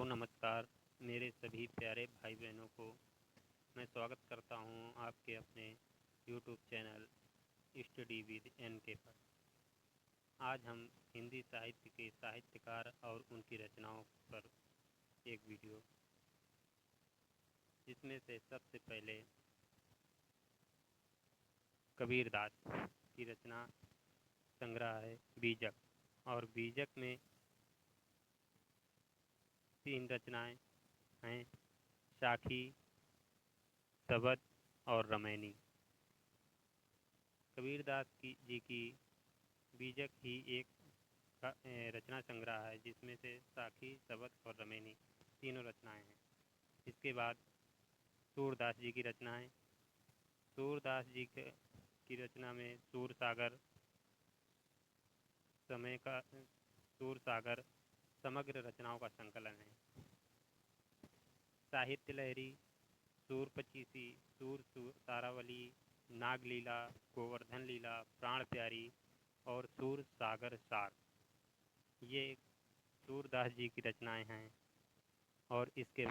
नमस्कार मेरे सभी प्यारे भाई बहनों को मैं स्वागत करता हूं आपके अपने YouTube channel study with N K पर। आज हम हिंदी साहित्य के साहित्यकार और उनकी रचनाओं पर एक वीडियो, जिसमें से सबसे पहले कबीरदास की रचना संग्रह है बीजक। और बीजक में 3 रचनाएं हैं, साखी, सबद और रमैनी। कबीरदास जी की बीजक ही एक रचना संग्रह है जिसमें से साखी, सबद और रमैनी तीनों रचनाएं हैं। इसके बाद सूरदास जी की रचनाएं। सूरदास जी की रचना में सूर सागर समग्र रचनाओं का संकलन है। साहित्य लहरी, सूर पचीसी, सूर तारावली, नागलीला, गोवर्धन लीला, प्राण प्यारी और सूर सागर सार, ये सूरदास जी की रचनाएं हैं। और इसके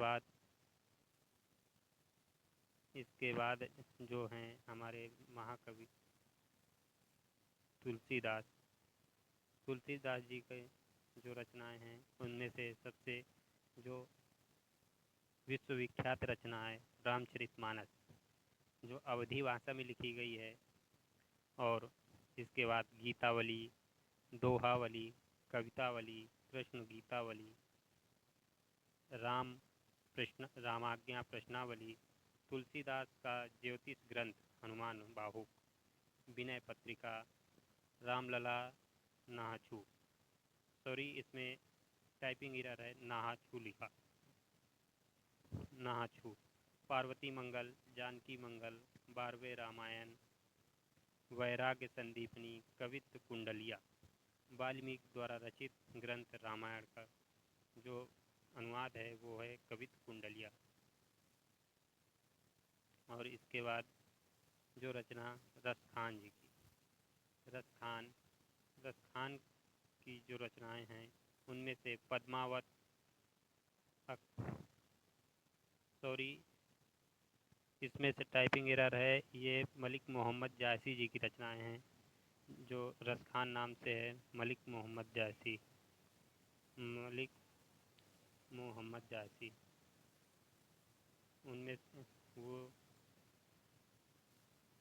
बाद जो हैं हमारे महाकवि तुलसीदास जी के जो रचनाएं हैं उनमें से सबसे जो विश्वविख्यात रचना है रामचरितमानस, जो अवधी भाषा में लिखी गई है। और इसके बाद गीतावली, दोहावली, कवितावली, कृष्ण गीतावली, रामाज्ञा प्रश्नावली, तुलसीदास का ज्योतिष ग्रंथ हनुमान बाहुक, विनय पत्रिका, रामलला नाहछू, सॉरी इसमें टाइपिंग एरर है, नाहछू लिखा, नाहछू, पार्वती मंगल, जानकी मंगल, 12वें रामायण, वैराग्य संदीपनी, कवित्व कुंडलिया, वाल्मीकि द्वारा रचित ग्रंथ रामायण का जो अनुवाद है वो है कवित्व कुंडलिया। और इसके बाद जो रचना रसखान जी की, रसखान की जो रचनाएं हैं उनमें से पद्मावत, सॉरी इसमें से टाइपिंग एरर है, ये मलिक मोहम्मद जायसी जी की रचनाएं हैं, जो रसखान नाम से है मलिक मोहम्मद जायसी। उनमें वो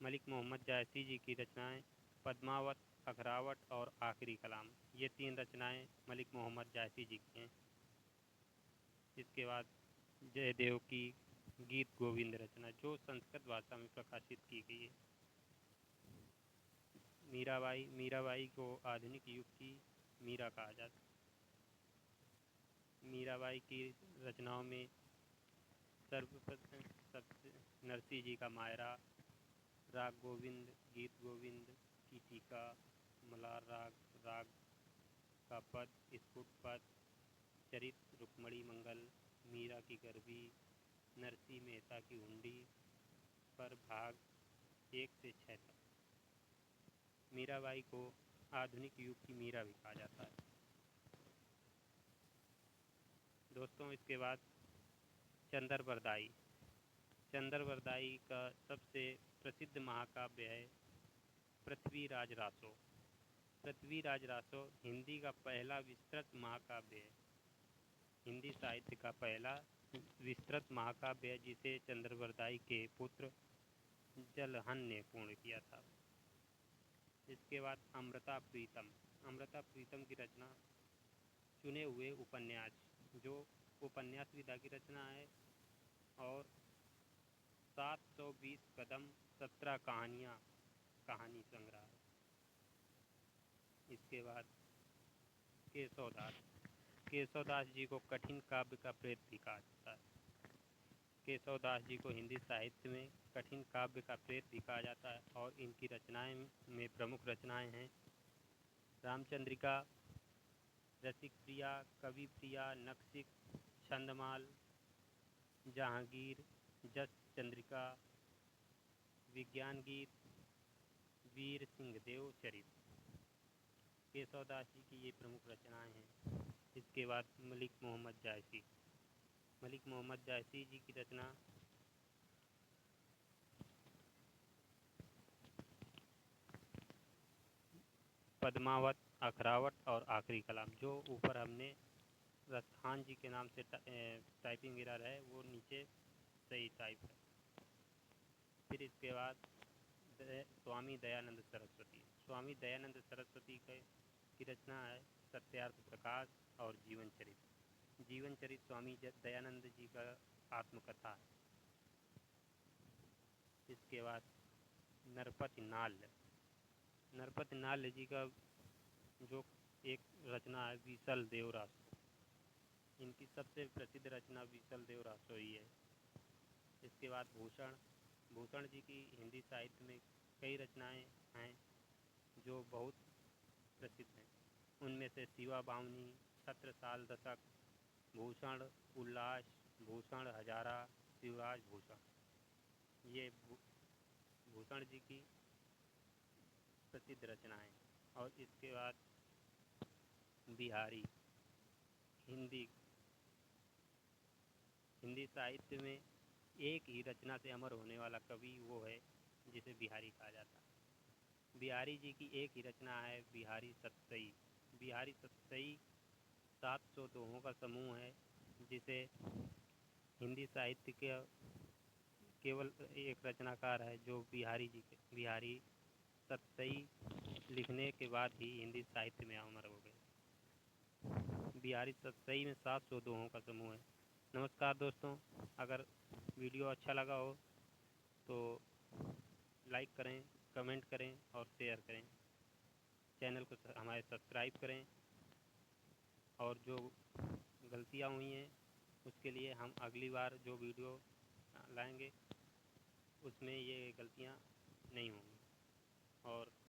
मलिक मोहम्मद जायसी जी की रचनाएं पद्मावत, अखरावट और आखिरी कलाम, ये 3 रचनाएं मलिक मोहम्मद जायसी जी की हैं। इसके बाद जयदेव की गीत गोविंद रचना, जो संस्कृत भाषा में प्रकाशित की गई है। मीराबाई को आधुनिक युग की मीरा कहा जाता है। मीराबाई की रचनाओं में सर्वप्रथम नरसिंह जी का मायरा, राग गोविंद, गीत गोविंद की टीका, मलार राग का पद, स्फुट पद, चरित रुक्मणी मंगल, मीरा की गरबी, नरसिंह मेहता की हुंडी पर भाग 1 से 6 तक। मीराबाई को आधुनिक युग की मीरा भी कहा जाता है। दोस्तों, इसके बाद चंदरबरदाई का सबसे प्रसिद्ध महाकाव्य है पृथ्वीराज रासो हिंदी का पहला विस्तृत महाकाव्य है। हिंदी साहित्य का पहला विस्तृत महाकाव्य है जिसे चंदरबरदाई के पुत्र जलहन ने पूर्ण किया था। इसके बाद अमृता प्रीतम की रचना चुने हुए उपन्यास, जो उपन्यास विधा की रचना है। और 720 कदम 17 कहानी संग्रह है। इसके बाद केशवदास जी को कठिन काव्य का प्रेत भी कहा जाता है। केशवदास जी को हिंदी साहित्य में कठिन काव्य का प्रेत भी कहा जाता है। और इनकी रचनाएं में प्रमुख रचनाएं हैं रामचंद्रिका, रसिक प्रिया, कवि प्रिया, नक्शिक, छंदमाल, जहांगीर, जस चंद्रिका, विज्ञान गीत, वीर सिंहदेव चरित। केशवदास जी की ये प्रमुख रचनाएं हैं। इसके बाद मलिक मोहम्मद जायसी मलिक मोहम्मद जायसी जी की रचना पद्मावत, अखरावत और आखिरी कलाम। जो ऊपर हमने रस्थान जी के नाम से टाइपिंग एरर है, वो नीचे सही टाइप है। फिर इसके बाद स्वामी दयानंद सरस्वती। स्वामी दयानंद सरस्वती की रचना है सत्यार्थ प्रकाश और जीवन चरित्र। जीवन चरित्र स्वामी दयानंद जी का आत्मकथा है। इसके बाद नरपति नाल्य। नरपति नाल्य जी का जो एक रचना है विसल देव रासो। इनकी सबसे प्रसिद्ध रचना विसल देव रासो ही है। इसके बाद भूषण। भूषण जी की हिंदी साहित्य में कई रचनाएं हैं जो बहुत प्रसिद्ध हैं। उनमें से शिवा बावनी, छत्रसाल दशक, भूषण उल्लास, भूषण हजारा, शिवराज भूषण, ये भूषण जी की प्रसिद्ध रचनाएं। और इसके बाद बिहारी। हिंदी साहित्य में एक ही रचना से अमर होने वाला कवि वो है जिसे बिहारी कहा जाता है। बिहारी जी की एक ही रचना है बिहारी सतसई। बिहारी सतसई 700 दोहों का समूह है, जिसे हिंदी साहित्य के केवल एक रचनाकार है जो बिहारी सतसई लिखने के बाद ही हिंदी साहित्य में अमर हो गए। बिहारी सतसई में 700 दोहों का समूह है। नमस्कार दोस्तों, अगर वीडियो अच्छा लगा हो तो लाइक करें, कमेंट करें और शेयर करें। चैनल को हमारे सब्सक्राइब करें, और जो गलतियाँ हुई हैं उसके लिए हम अगली बार जो वीडियो लाएंगे उसमें ये गलतियाँ